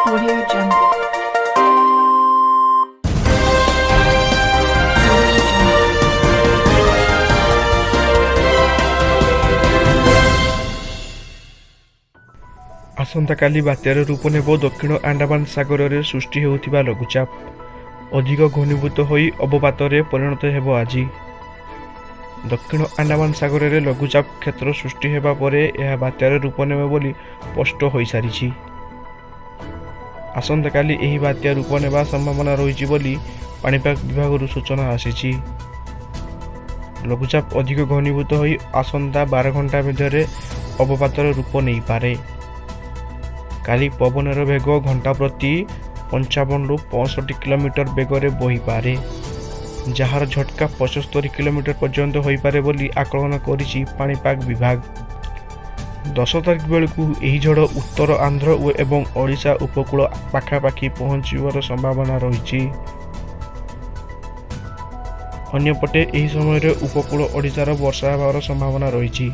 Audio Jungle. ଆସନ୍ତାକାଲି ବାତ୍ୟାର ରୂପ ନେବ ଦକ୍ଷିଣ ଆଣ୍ଡାମାନ ସାଗରରେ ସୃଷ୍ଟି ହେଉଥିବା ଲଘୁଚାପ ଅଧିକ ଘନୀଭୂତ ହୋଇ ଅବପାତରେ ପରିଣତ ହେବ ଆଜି। ଦକ୍ଷିଣ ଆଣ୍ଡାମାନ ସାଗରରେ ଲଘୁଚାପ କ୍ଷେତ୍ର ସୃଷ୍ଟି ହେବା ପରେ ଏହା ବାତ୍ୟାର ରୂପ ନେବ ବୋଲି ସ୍ପଷ୍ଟ ହୋଇସାରିଛି। ଆସନ୍ତାକାଲି ଏହି ବାତ୍ୟା ରୂପ ନେବା ସମ୍ଭାବନା ରହିଛି ବୋଲି ପାଣିପାଗ ବିଭାଗରୁ ସୂଚନା ଆସିଛି। ଲଘୁଚାପ ଅଧିକ ଘନୀଭୂତ ହୋଇ ଆସନ୍ତା 12 ଘଣ୍ଟା ମଧ୍ୟରେ ଅବପାତର ରୂପ ନେଇପାରେ। କାଲି ପବନର ବେଗ ଘଣ୍ଟା ପ୍ରତି 55ରୁ 65 କିଲୋମିଟର ବେଗରେ ବହିପାରେ, ଯାହାର ଝଟକା 75 କିଲୋମିଟର ପର୍ଯ୍ୟନ୍ତ ହୋଇପାରେ ବୋଲି ଆକଳନ କରିଛି ପାଣିପାଗ ବିଭାଗ। 10 ତାରିଖ ବେଳକୁ ଏହି ଝଡ଼ ଉତ୍ତର ଆନ୍ଧ୍ର ଏବଂ ଓଡ଼ିଶା ଉପକୂଳ ପାଖାପାଖି ପହଞ୍ଚିବାର ସମ୍ଭାବନା ରହିଛି। ଅନ୍ୟପଟେ ଏହି ସମୟରେ ଉପକୂଳ ଓଡ଼ିଶାର ବର୍ଷା ହେବାର ସମ୍ଭାବନା ରହିଛି।